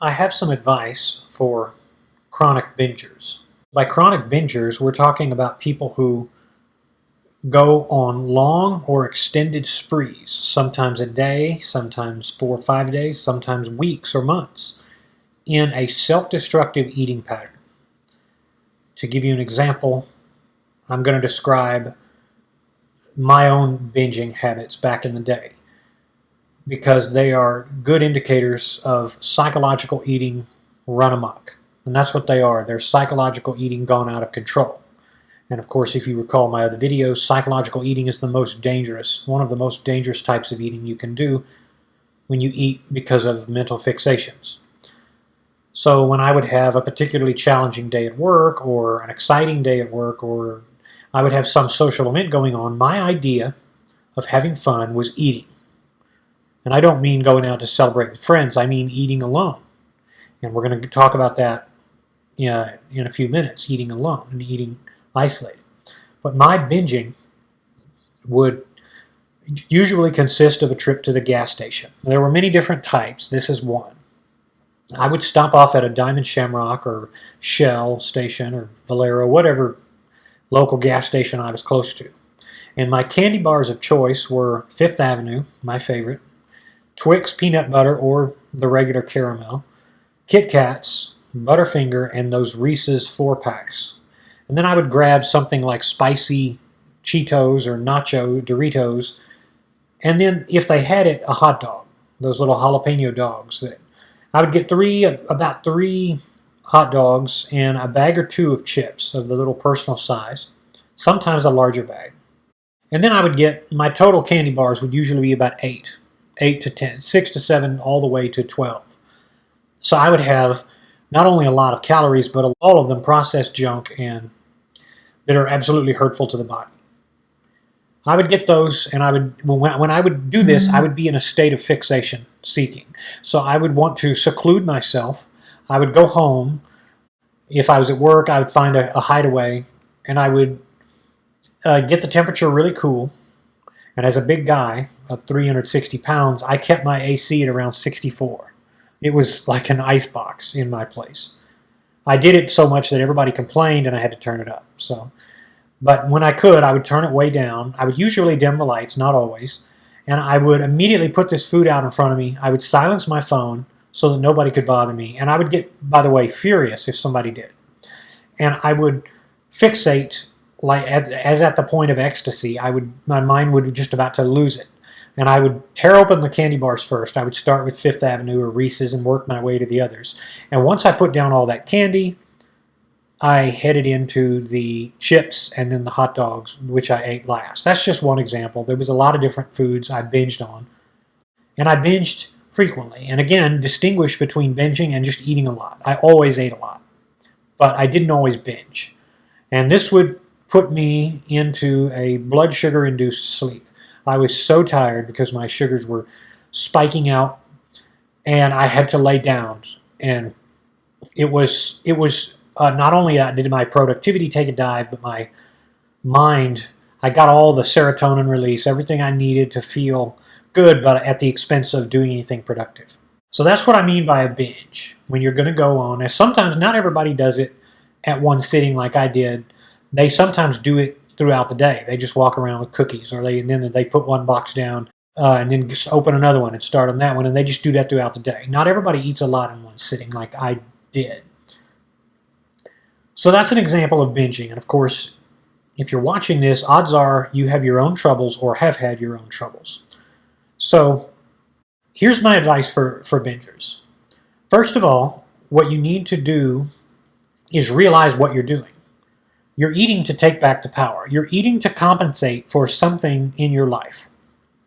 I have some advice for chronic bingers. By chronic bingers, we're talking about people who go on long or extended sprees, sometimes a day, sometimes 4 or 5 days, sometimes weeks or months, in a self-destructive eating pattern. To give you an example, I'm going to describe my own binging habits back in the day, because they are good indicators of psychological eating run amok. And that's what they are. They're psychological eating gone out of control. And of course, if you recall my other videos, psychological eating is the most dangerous, one of the most dangerous types of eating you can do when you eat because of mental fixations. So when I would have a particularly challenging day at work, or an exciting day at work, or I would have some social event going on, my idea of having fun was eating. And I don't mean going out to celebrate with friends, I mean eating alone. And we're going to talk about that in a few minutes, eating alone and eating isolated. But my binging would usually consist of a trip to the gas station. There were many different types. This is one. I would stop off at a Diamond Shamrock or Shell station or Valero, whatever local gas station I was close to. And my candy bars of choice were Fifth Avenue, my favorite, Twix peanut butter or the regular caramel, Kit Kats, Butterfinger, and those Reese's 4-packs. And then I would grab something like spicy Cheetos or Nacho Doritos, and then if they had it, a hot dog, those little jalapeno dogs. I would get about three hot dogs and a bag or two of chips of the little personal size, sometimes a larger bag. And then I would get, my total candy bars would usually be about 8 to 10, 6 to 7, all the way to 12. So I would have not only a lot of calories, but all of them processed junk and that are absolutely hurtful to the body. I would get those, and when I would do this, I would be in a state of fixation seeking. So I would want to seclude myself. I would go home. If I was at work, I would find a hideaway, and I would get the temperature really cool. And as a big guy of 360 pounds, I kept my AC at around 64. It was like an icebox in my place. I did it so much that everybody complained and I had to turn it up. But when I could, I would turn it way down. I would usually dim the lights, not always. And I would immediately put this food out in front of me. I would silence my phone so that nobody could bother me. And I would get, by the way, furious if somebody did. And I would fixate, as at the point of ecstasy. My mind would be just about to lose it. And I would tear open the candy bars first. I would start with Fifth Avenue or Reese's and work my way to the others. And once I put down all that candy, I headed into the chips and then the hot dogs, which I ate last. That's just one example. There was a lot of different foods I binged on. And I binged frequently. And again, distinguish between binging and just eating a lot. I always ate a lot. But I didn't always binge. And this would put me into a blood sugar-induced sleep. I was so tired because my sugars were spiking out, and I had to lay down. And it was not only did my productivity take a dive, but my mind, I got all the serotonin release, everything I needed to feel good, but at the expense of doing anything productive. So that's what I mean by a binge. When you're going to go on, and sometimes not everybody does it at one sitting like I did. They sometimes do it throughout the day. They just walk around with cookies, or then they put one box down and then just open another one and start on that one, and they just do that throughout the day. Not everybody eats a lot in one sitting like I did. So that's an example of binging. And of course, if you're watching this, odds are you have your own troubles or have had your own troubles. So here's my advice for bingers. First of all, what you need to do is realize what you're doing. You're eating to take back the power. You're eating to compensate for something in your life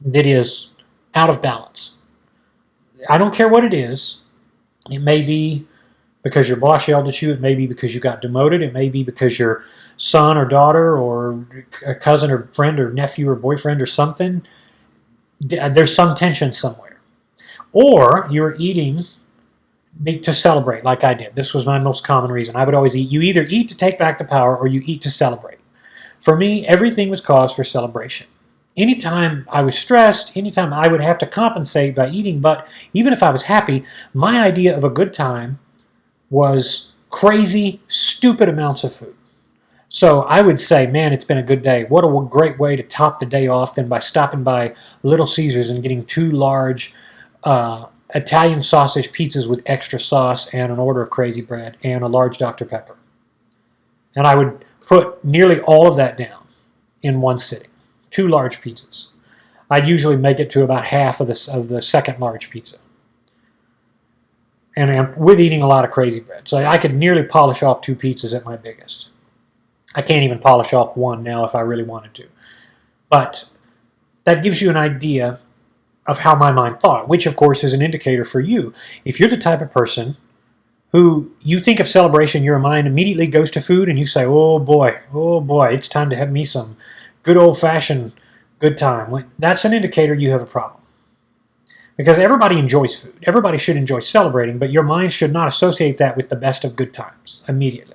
that is out of balance. I don't care what it is. It may be because your boss yelled at you. It may be because you got demoted. It may be because your son or daughter or a cousin or friend or nephew or boyfriend or something, there's some tension somewhere. Or you're eating to celebrate like I did. This was my most common reason. I would always eat. You either eat to take back the power or you eat to celebrate. For me, everything was cause for celebration. anytime I was stressed, anytime I would have to compensate by eating, but even if I was happy, my idea of a good time was crazy, stupid amounts of food. So I would say, man, it's been a good day. What a great way to top the day off than by stopping by Little Caesars and getting 2 large Italian sausage pizzas with extra sauce and an order of crazy bread and a large Dr. Pepper. And I would put nearly all of that down in one sitting. 2 large pizzas. I'd usually make it to about half of the second large pizza. And with eating a lot of crazy bread. So I could nearly polish off 2 pizzas at my biggest. I can't even polish off 1 now if I really wanted to. But that gives you an idea of how my mind thought, which of course is an indicator for you. If you're the type of person who you think of celebration, your mind immediately goes to food and you say, oh boy, it's time to have me some good old-fashioned good time. That's an indicator you have a problem. Because everybody enjoys food. Everybody should enjoy celebrating, but your mind should not associate that with the best of good times immediately.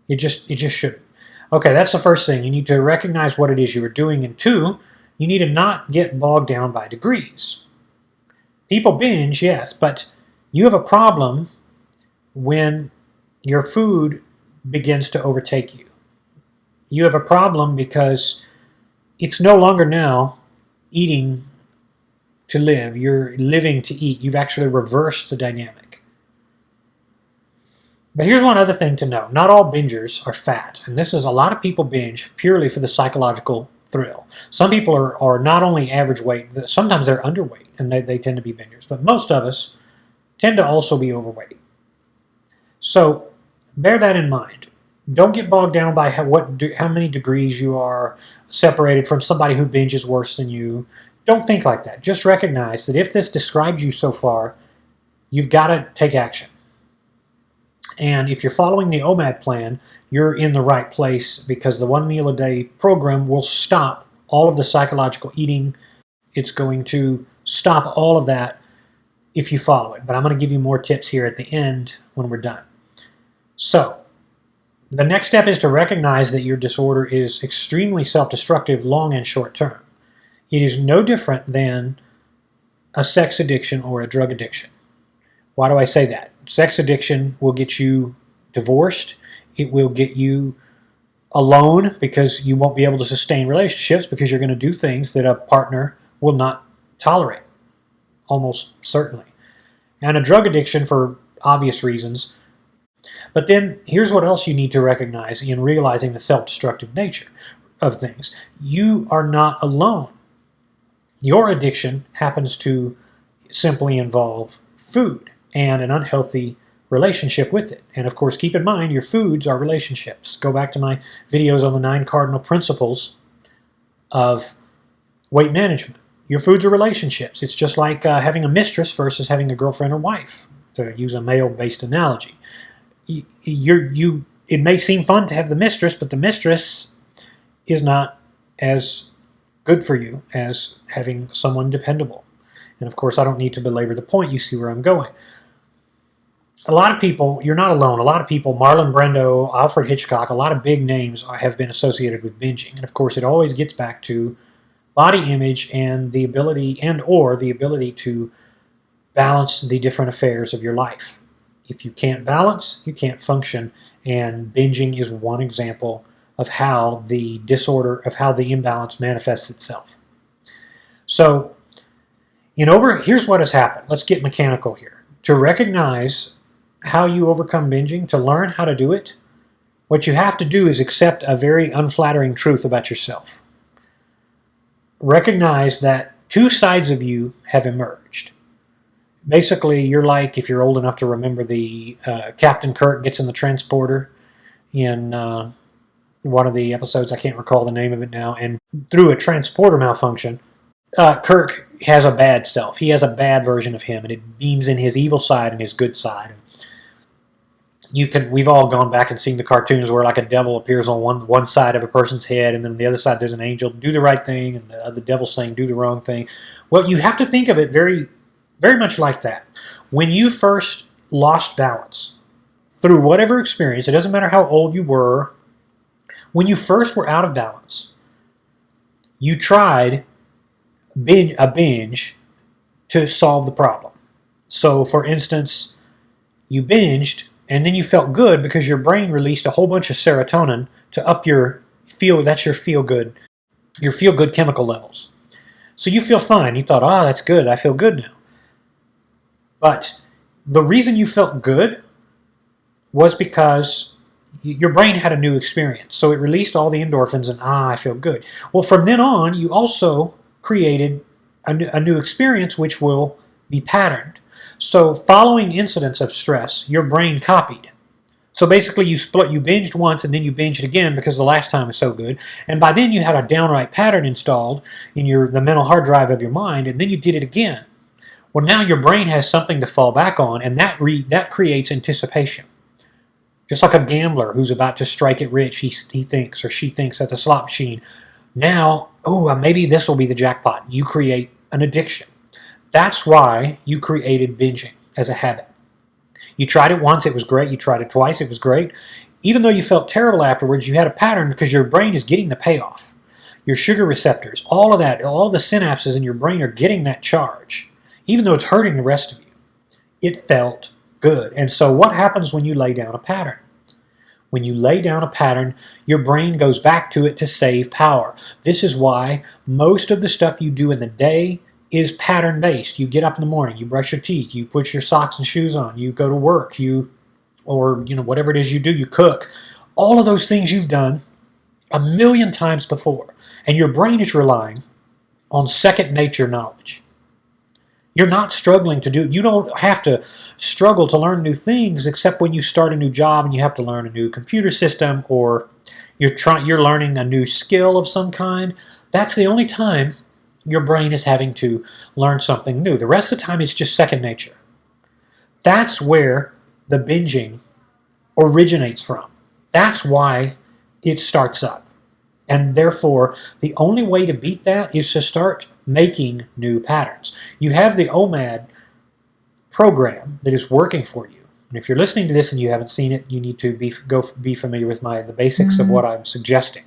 It just shouldn't. Okay, that's the first thing. You need to recognize what it is you are doing. And 2, you need to not get bogged down by degrees. People binge, yes, but you have a problem when your food begins to overtake you. You have a problem because it's no longer now eating to live. You're living to eat. You've actually reversed the dynamic. But here's one other thing to know. Not all bingers are fat. And this is a lot of people binge purely for the psychological thrill. Some people are not only average weight, sometimes they're underweight, and they tend to be bingers. But most of us tend to also be overweight. So bear that in mind. Don't get bogged down by how many degrees you are separated from somebody who binges worse than you. Don't think like that. Just recognize that if this describes you so far, you've got to take action. And if you're following the OMAD plan, you're in the right place because the 1 meal a day program will stop all of the psychological eating. It's going to stop all of that if you follow it. But I'm going to give you more tips here at the end when we're done. So, the next step is to recognize that your disorder is extremely self-destructive, long and short term. It is no different than a sex addiction or a drug addiction. Why do I say that? Sex addiction will get you divorced. It will get you alone because you won't be able to sustain relationships because you're going to do things that a partner will not tolerate, almost certainly. And a drug addiction for obvious reasons. But then here's what else you need to recognize in realizing the self-destructive nature of things. You are not alone. Your addiction happens to simply involve food and an unhealthy relationship with it. And of course, keep in mind, your foods are relationships. Go back to my videos on the 9 cardinal principles of weight management. Your foods are relationships. It's just like having a mistress versus having a girlfriend or wife, to use a male-based analogy. It may seem fun to have the mistress, but the mistress is not as good for you as having someone dependable. And of course, I don't need to belabor the point. You see where I'm going. A lot of people, you're not alone. A lot of people, Marlon Brando, Alfred Hitchcock, a lot of big names have been associated with binging. And of course, it always gets back to body image and the ability to balance the different affairs of your life. If you can't balance, you can't function. And binging is one example of how the disorder, of how the imbalance manifests itself. So, here's what has happened. Let's get mechanical here. To recognize how you overcome binging, to learn how to do it, what you have to do is accept a very unflattering truth about yourself. Recognize that 2 sides of you have emerged. Basically, you're like, if you're old enough to remember the Captain Kirk gets in the transporter in one of the episodes, I can't recall the name of it now, and through a transporter malfunction, Kirk has a bad self. He has a bad version of him, and it beams in his evil side and his good side. We've all gone back and seen the cartoons where like a devil appears on one side of a person's head, and then on the other side there's an angel, do the right thing, and the devil's saying do the wrong thing. Well, you have to think of it very, very much like that. When you first lost balance, through whatever experience, it doesn't matter how old you were, when you first were out of balance, you tried a binge to solve the problem. So, for instance, you binged and then you felt good because your brain released a whole bunch of serotonin to up that's your feel good chemical levels. So you feel fine. You thought, oh, that's good. I feel good now. But the reason you felt good was because your brain had a new experience. So it released all the endorphins and, I feel good. Well, from then on, you also created a new experience which will be patterned. So following incidents of stress, your brain copied. So basically you binged once and then you binged again because the last time was so good. And by then you had a downright pattern installed in the mental hard drive of your mind, and then you did it again. Well, now your brain has something to fall back on, and that creates anticipation. Just like a gambler who's about to strike it rich, he thinks or she thinks at the slot machine, now, maybe this will be the jackpot. You create an addiction. That's why you created binging as a habit. You tried it once, it was great. You tried it twice, it was great. Even though you felt terrible afterwards, you had a pattern because your brain is getting the payoff. Your sugar receptors, all of that, all of the synapses in your brain are getting that charge, even though it's hurting the rest of you. It felt good. And so what happens when you lay down a pattern? When you lay down a pattern, your brain goes back to it to save power. This is why most of the stuff you do in the day is pattern-based. You get up in the morning, you brush your teeth, you put your socks and shoes on, you go to work, whatever it is you do, you cook. All of those things you've done a million times before, and your brain is relying on second nature knowledge. You're not struggling to do it. You don't have to struggle to learn new things except when you start a new job and you have to learn a new computer system, or you're learning a new skill of some kind. That's the only time your brain is having to learn something new. The rest of the time it's just second nature. That's where the binging originates from. That's why it starts up. And therefore, the only way to beat that is to start making new patterns. You have the OMAD program that is working for you. And if you're listening to this and you haven't seen it, you need to be familiar with the basics of what I'm suggesting.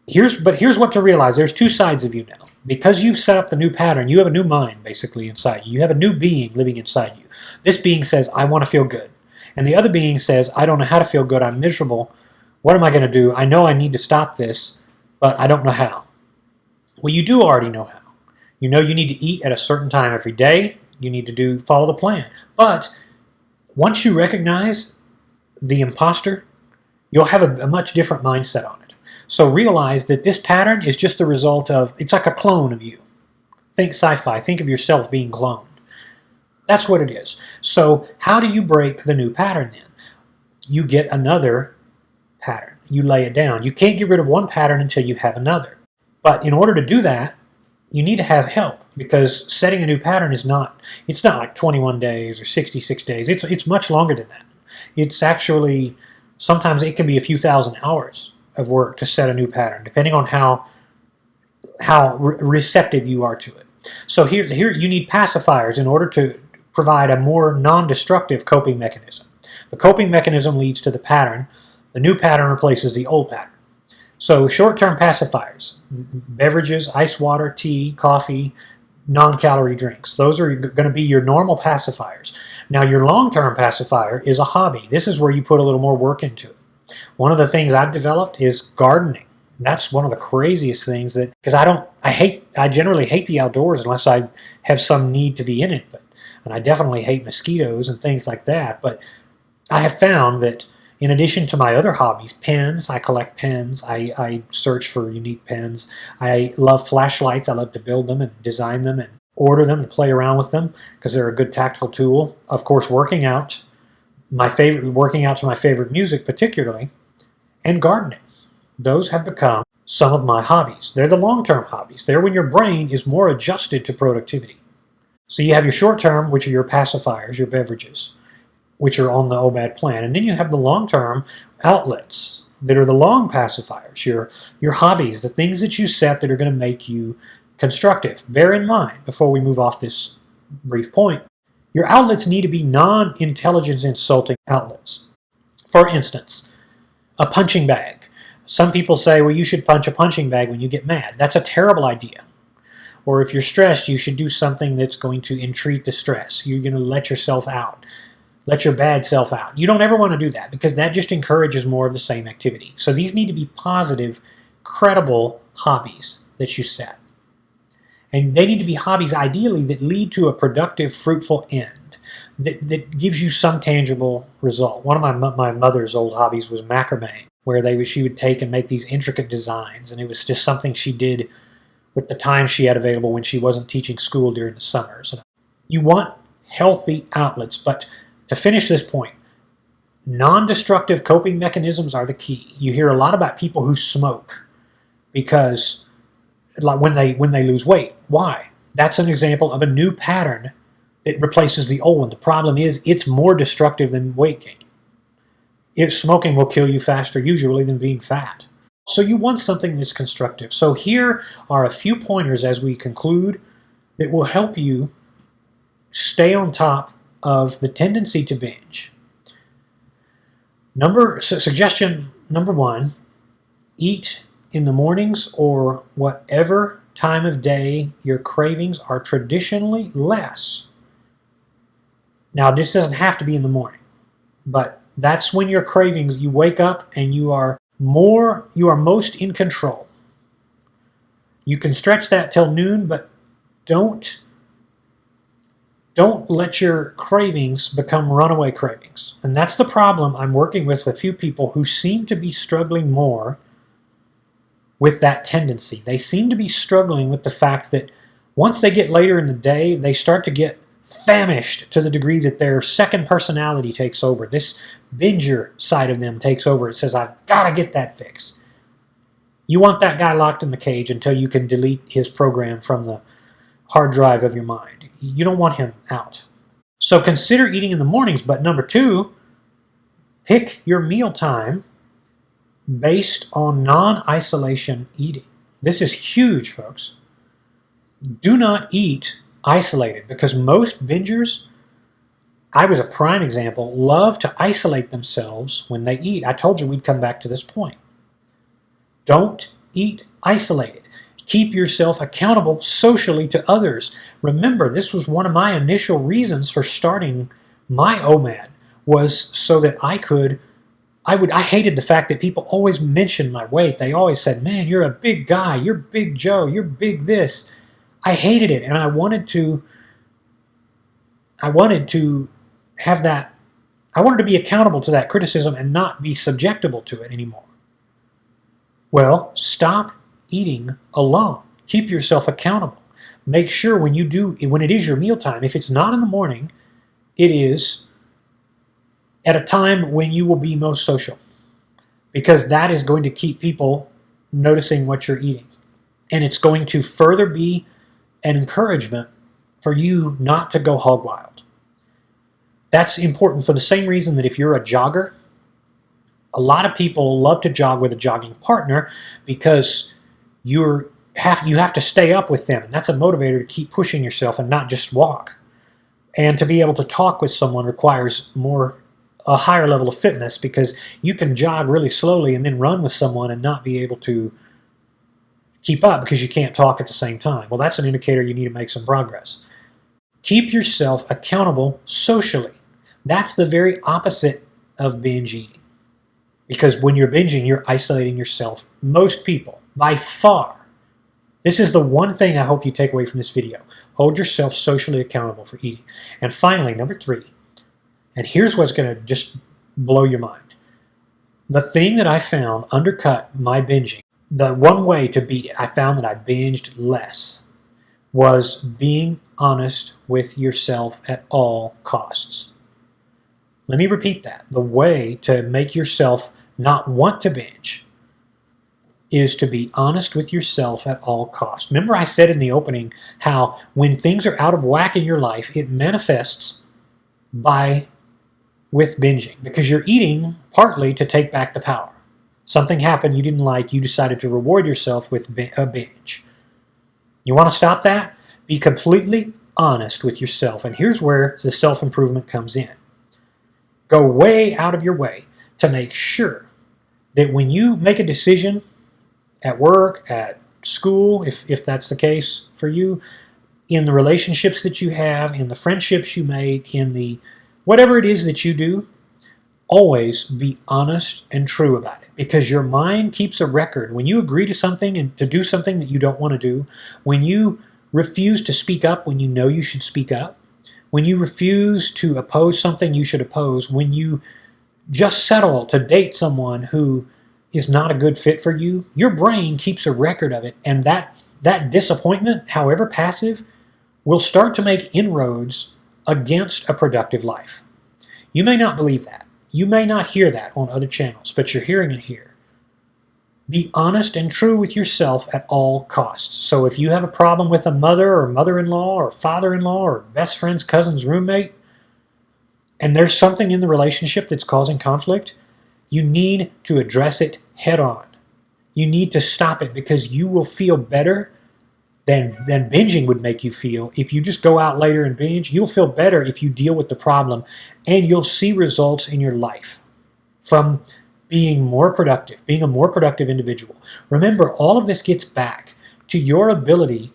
Here's what to realize. There's two sides of you now. Because you've set up the new pattern, you have a new mind basically inside you. You have a new being living inside you. This being says, I want to feel good. And the other being says, I don't know how to feel good. I'm miserable. What am I going to do? I know I need to stop this, but I don't know how. Well, you do already know how. You know you need to eat at a certain time every day. You need to follow the plan. But once you recognize the imposter, you'll have a much different mindset on it. So realize that this pattern is just the result of, it's like a clone of you. Think sci-fi. Think of yourself being cloned. That's what it is. So how do you break the new pattern then? You get another pattern. You lay it down. You can't get rid of one pattern until you have another. But in order to do that, you need to have help, because setting a new pattern it's not like 21 days or 66 days. It's much longer than that. It's actually, sometimes it can be a few thousand hours of work to set a new pattern, depending on how receptive you are to it. So here you need pacifiers in order to provide a more non-destructive coping mechanism. The coping mechanism leads to the pattern. The new pattern replaces the old pattern. So short-term pacifiers, beverages, ice water, tea, coffee, non-calorie drinks. Those are going to be your normal pacifiers. Now your long-term pacifier is a hobby. This is where you put a little more work into it. One of the things I've developed is gardening. That's one of the craziest things because I generally hate the outdoors unless I have some need to be in it. And I definitely hate mosquitoes and things like that. But I have found that in addition to my other hobbies, pens, I collect pens, I search for unique pens. I love flashlights. I love to build them and design them and order them and play around with them because they're a good tactile tool. Of course, working out to my favorite music particularly, and gardening. Those have become some of my hobbies. They're the long-term hobbies. They're when your brain is more adjusted to productivity. So you have your short-term, which are your pacifiers, your beverages, which are on the OMAD plan. And then you have the long-term outlets that are the long pacifiers, your hobbies, the things that you set that are going to make you constructive. Bear in mind, before we move off this brief point, your outlets need to be non-intelligence insulting outlets. For instance, a punching bag. Some people say, well, you should punch a punching bag when you get mad. That's a terrible idea. Or if you're stressed, you should do something that's going to entreat the stress. You're going to let yourself out. Let your bad self out. You don't ever want to do that because that just encourages more of the same activity. So these need to be positive, credible hobbies that you set. And they need to be hobbies, ideally, that lead to a productive, fruitful end, that gives you some tangible result. One of my mother's old hobbies was macrame, where she would take and make these intricate designs, and it was just something she did with the time she had available when she wasn't teaching school during the summers. You want healthy outlets, but to finish this point, non-destructive coping mechanisms are the key. You hear a lot about people who smoke because like when they lose weight. Why? That's an example of a new pattern that replaces the old one. The problem is it's more destructive than weight gain. Smoking will kill you faster usually than being fat. So you want something that's constructive. So here are a few pointers as we conclude that will help you stay on top of the tendency to binge. Suggestion number 1, eat in the mornings or whatever time of day your cravings are traditionally less. Now, this doesn't have to be in the morning, but that's when your cravings, you wake up and you are most in control. You can stretch that till noon, but don't let your cravings become runaway cravings. And that's the problem I'm working with a few people who seem to be struggling more with that tendency. They seem to be struggling with the fact that once they get later in the day, they start to get famished to the degree that their second personality takes over. This binger side of them takes over. It says, I've got to get that fix. You want that guy locked in the cage until you can delete his program from the hard drive of your mind. You don't want him out. So consider eating in the mornings, but number 2, pick your meal time based on non-isolation eating. This is huge, folks. Do not eat isolated because most bingers, I was a prime example, love to isolate themselves when they eat. I told you we'd come back to this point. Don't eat isolated. Keep yourself accountable socially to others. Remember, this was one of my initial reasons for starting my OMAD, was so that I hated the fact that people always mentioned my weight. They always said, man, you're a big guy, you're big Joe, you're big this. I hated it, and I wanted to have that, I wanted to be accountable to that criticism and not be subjectable to it anymore. Well, stop eating alone. Keep yourself accountable. Make sure when it is your mealtime, if it's not in the morning, it is at a time when you will be most social, because that is going to keep people noticing what you're eating. And it's going to further be an encouragement for you not to go hog wild. That's important for the same reason that if you're a jogger, a lot of people love to jog with a jogging partner because you have to stay up with them, and that's a motivator to keep pushing yourself and not just walk. And to be able to talk with someone requires a higher level of fitness, because you can jog really slowly and then run with someone and not be able to keep up because you can't talk at the same time. Well, that's an indicator you need to make some progress. Keep yourself accountable socially. That's the very opposite of binge eating. Because when you're binging, you're isolating yourself. Most people, by far. This is the one thing I hope you take away from this video. Hold yourself socially accountable for eating. And finally, number 3, and here's what's going to just blow your mind. The thing that I found undercut my binging, the one way to beat it, I found that I binged less, was being honest with yourself at all costs. Let me repeat that. The way to make yourself not want to binge is to be honest with yourself at all costs. Remember I said in the opening how when things are out of whack in your life, it manifests with binging, because you're eating partly to take back the power. Something happened you didn't like, you decided to reward yourself with a binge. You want to stop that? Be completely honest with yourself. And here's where the self-improvement comes in. Go way out of your way to make sure that when you make a decision at work, at school, if that's the case for you, in the relationships that you have, in the friendships you make, in the whatever it is that you do, always be honest and true about it, because your mind keeps a record. When you agree to something and to do something that you don't want to do, when you refuse to speak up when you know you should speak up, when you refuse to oppose something you should oppose, when you just settle to date someone who is not a good fit for you, your brain keeps a record of it, and that disappointment, however passive, will start to make inroads against a productive life. You may not believe that. You may not hear that on other channels, but you're hearing it here. Be honest and true with yourself at all costs. So if you have a problem with a mother or mother-in-law or father-in-law or best friend's cousin's roommate, and there's something in the relationship that's causing conflict, you need to address it head on. You need to stop it, because you will feel better than binging would make you feel. If you just go out later and binge, you'll feel better if you deal with the problem, and you'll see results in your life from being more productive, being a more productive individual. Remember, all of this gets back to your ability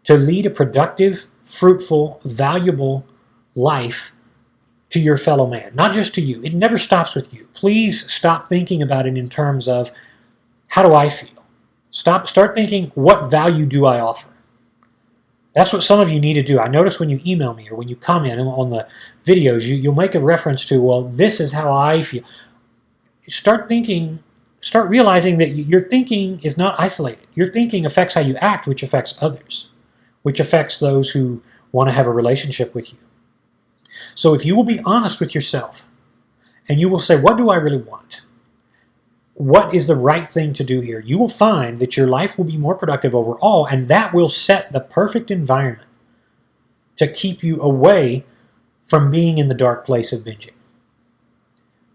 to lead a productive, fruitful, valuable life to your fellow man, not just to you. It never stops with you. Please stop thinking about it in terms of, how do I feel? Start thinking, what value do I offer? That's what some of you need to do. I notice when you email me or when you comment on the videos, you'll make a reference to, well, this is how I feel. Start realizing that your thinking is not isolated. Your thinking affects how you act, which affects others, which affects those who want to have a relationship with you. So if you will be honest with yourself, and you will say, what do I really want? What is the right thing to do here? You will find that your life will be more productive overall, and that will set the perfect environment to keep you away from being in the dark place of binging.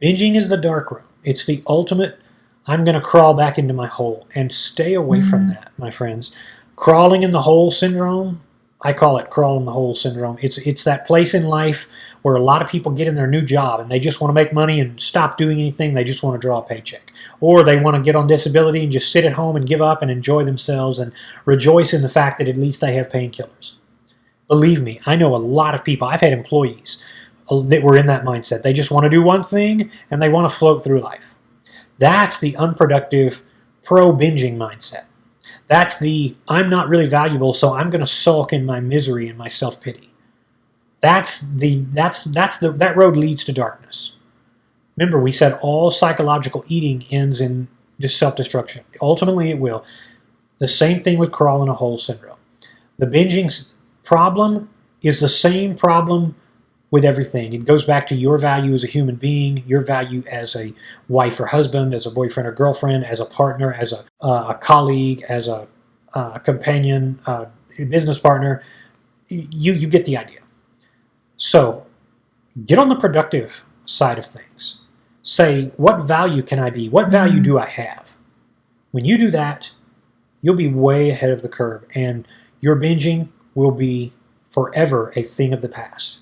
Binging is the dark room. It's the ultimate, I'm going to crawl back into my hole, and stay away from that, my friends. Crawling in the hole syndrome, I call it crawl in the hole syndrome. It's that place in life where a lot of people get in their new job and they just want to make money and stop doing anything. They just want to draw a paycheck. Or they want to get on disability and just sit at home and give up and enjoy themselves and rejoice in the fact that at least they have painkillers. Believe me, I know a lot of people. I've had employees that were in that mindset. They just want to do one thing and they want to float through life. That's the unproductive pro-binging mindset. That's the, I'm not really valuable, so I'm going to sulk in my misery and my self-pity. That road leads to darkness. Remember, we said all psychological eating ends in just self-destruction. Ultimately, it will. The same thing with crawl in a hole syndrome. The binging problem is the same problem with everything. It goes back to your value as a human being, your value as a wife or husband, as a boyfriend or girlfriend, as a partner, as a colleague, as a companion, business partner. You get the idea. So get on the productive side of things. Say, what value can I be? What value do I have? When you do that, you'll be way ahead of the curve, and your binging will be forever a thing of the past.